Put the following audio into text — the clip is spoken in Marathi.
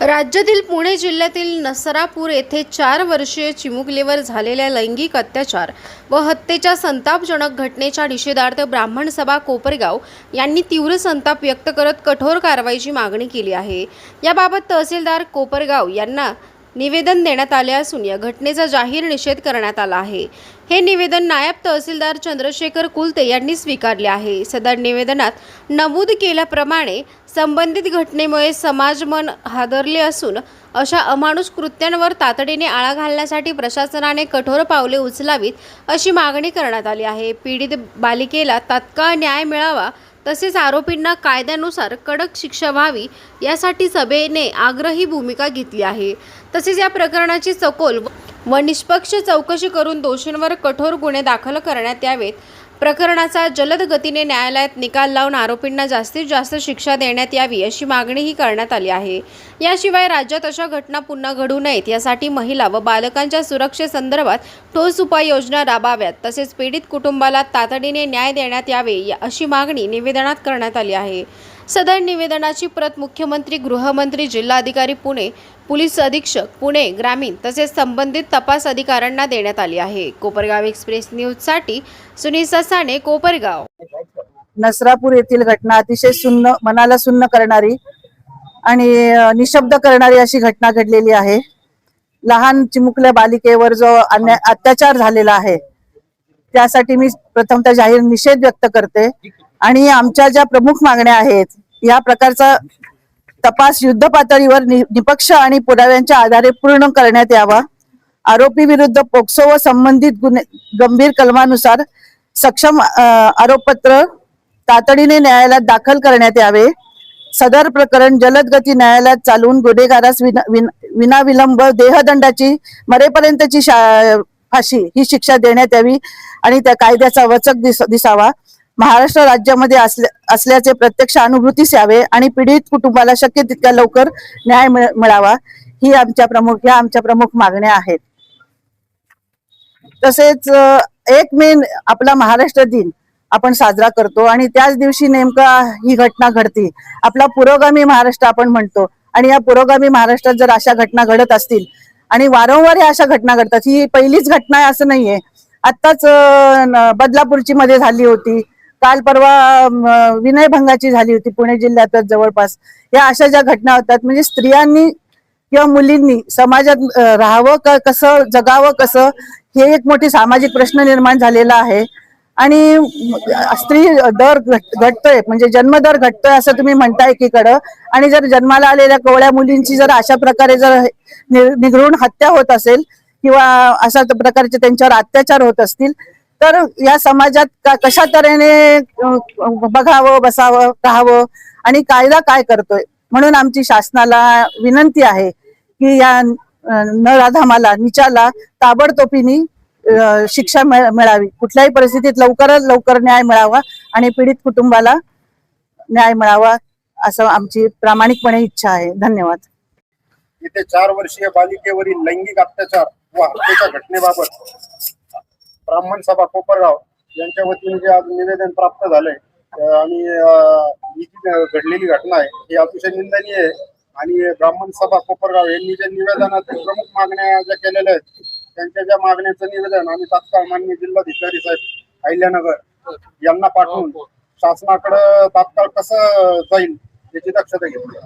राज्यातील पुणे जिल्ह्यातील नसरापूर येथे 4 वर्षीय चिमुकलीवर झालेल्या लैंगिक अत्याचार व हत्येच्या संतापजनक घटनेच्या निषेधार्थ ब्राह्मण सभा कोपरगाव यांनी तीव्र संताप व्यक्त करत कठोर कारवाईची मागणी केली आहे। याबाबत तहसीलदार कोपरगाव यांना निवेदन देण्यात आले असून या घटनेचा जाहीर निषेध करण्यात आला आहे। हे निवेदन नायब तहसीलदार चंद्रशेखर कुलते यांनी स्वीकारले आहे। सदर निवेदनात नमूद केल्याप्रमाणे संबंधित घटनेमुळे समाजमन हादरले असून अशा अमानुष कृत्यांवर तातडीने आळा घालण्यासाठी प्रशासनाने कठोर पावले उचलावीत अशी मागणी करण्यात आली आहे। पीडित बालिकेला तात्काळ न्याय मिळावा तसेच आरोपींना कायद्यानुसार कडक शिक्षा व्हावी यासाठी सभेने आग्रही भूमिका घेतली आहे। तसेच या प्रकरणाची सखोल व निष्पक्ष चौकशी करून दोषींवर कठोर गुन्हे दाखल करण्यात यावेत। प्रकरणाचा जलद गतीने न्यायालयात निकाल लावून आरोपींना जास्तीत जास्त शिक्षा देण्यात यावी अशी मागणीही करण्यात आली आहे। याशिवाय राज्यात अशा घटना पुन्हा घडू नयेत यासाठी महिला व बालकांच्या सुरक्षेसंदर्भात ठोस उपाययोजना राबवाव्यात तसेच पीडित कुटुंबाला तातडीने न्याय देण्यात यावे अशी मागणी निवेदनात करण्यात आली आहे। सदर निवेदनाची प्रत मुख्यमंत्री, गृहमंत्री, जिल्हाधिकारी पुणे, पोलीस अधीक्षक पुणे ग्रामीण तसेच संबंधित तपास अधिकाऱ्यांना देण्यात आली आहे। कोपरगाव एक्सप्रेस न्यूजसाठी सुनील ससाणे, कोपरगाव। नसरापूर येथील घटना अतिशय सुन्न, मनाला सुन्न करणारी आणि निशब्द करणारी अशी घटना घडलेली आहे। लहान चिमुकल्या बालिकेवर जो अत्याचार झालेला आहे त्यासाठी मी प्रथमतः जाहीर निषेध व्यक्त करते आणि आमच्या ज्या प्रमुख मागण्या आहेत या प्रकारचा तपास युद्ध पातळीवर निपक्ष आणि पुराव्यांच्या आधारे पूर्ण करण्यात यावा। आरोपी विरुद्ध पोक्सो व संबंधित गुन्हे गंभीर कलमानुसार सक्षम आरोपपत्र तातडीने न्यायालयात दाखल करण्यात यावे। सदर प्रकरण जलद गती न्यायालयात चालवून गुन्हेगारास विनाविलंब देहदंडाची मरेपर्यंतची फाशी ही शिक्षा देण्यात यावी आणि त्या कायद्याचा वचक दिसावा। महाराष्ट्र राज्यामध्ये असल्याचे प्रत्यक्ष अनुभूतीस यावे आणि पीडित कुटुंबाला शक्य तितक्या लवकर न्याय मिळावा ही आमच्या प्रमुख मागण्या आहेत। तसेच 1 मे आपला महाराष्ट्र दिन आपण साजरा करतो आणि त्याच दिवशी नेमका ही घटना घडते। आपला पुरोगामी महाराष्ट्र आपण म्हणतो आणि या पुरोगामी महाराष्ट्रात जर अशा घटना घडत असतील आणि वारंवार ह्या अशा घटना घडतात, ही पहिलीच घटना आहे असं नाहीये। आत्ताच बदलापूरची मध्ये झाली होती, काल परवा विनयभंगाची झाली होती पुणे जिल्ह्यातच जवळपास। या अशा ज्या घटना होतात म्हणजे स्त्रियांनी किंवा मुलींनी समाजात राहावं कसं, जगावं कसं, हे एक मोठी सामाजिक प्रश्न निर्माण झालेला आहे आणि स्त्री दर घटतोय म्हणजे जन्मदर घटतोय असं तुम्ही म्हणताय एकीकडं, आणि जर जन्माला आलेल्या कोवळ्या मुलींची जर अशा प्रकारे जर निघळून हत्या होत असेल किंवा अशा प्रकारचे त्यांच्यावर अत्याचार होत असतील तर या समाजात कशा तऱ्हेने बघावं, बसावं, राहावं आणि कायदा काय करतोय। म्हणून आमची शासनाला विनंती आहे की या नराधमाला, नीचाला ताबडतोबीने शिक्षा मिळावी, कुठल्याही परिस्थितीत लवकरात लवकर न्याय मिळावा आणि पीडित कुटुंबाला न्याय मिळावा असं आमची प्रामाणिकपणे इच्छा आहे। धन्यवाद। येथे 4 वर्षीय बालिकेवरील लैंगिक अत्याचार व हत्येच्या घटनेबाबत ब्राह्मण सभा कोपरगाव यांच्या वतीने जे आज निवेदन प्राप्त झालंय आणि ही जी घडलेली घटना आहे ही अतिशय निंदनीय आहे आणि ब्राह्मण सभा कोपरगाव यांनी ज्या निवेदनातील प्रमुख मागण्या ज्या केलेल्या आहेत त्यांच्या ज्या मागण्याचं निवेदन आम्ही तात्काळ माननीय जिल्हाधिकारी साहेब अहिल्यानगर यांना पाठवून शासनाकडे तात्काळ कसं जाईल याची दक्षता घेतली।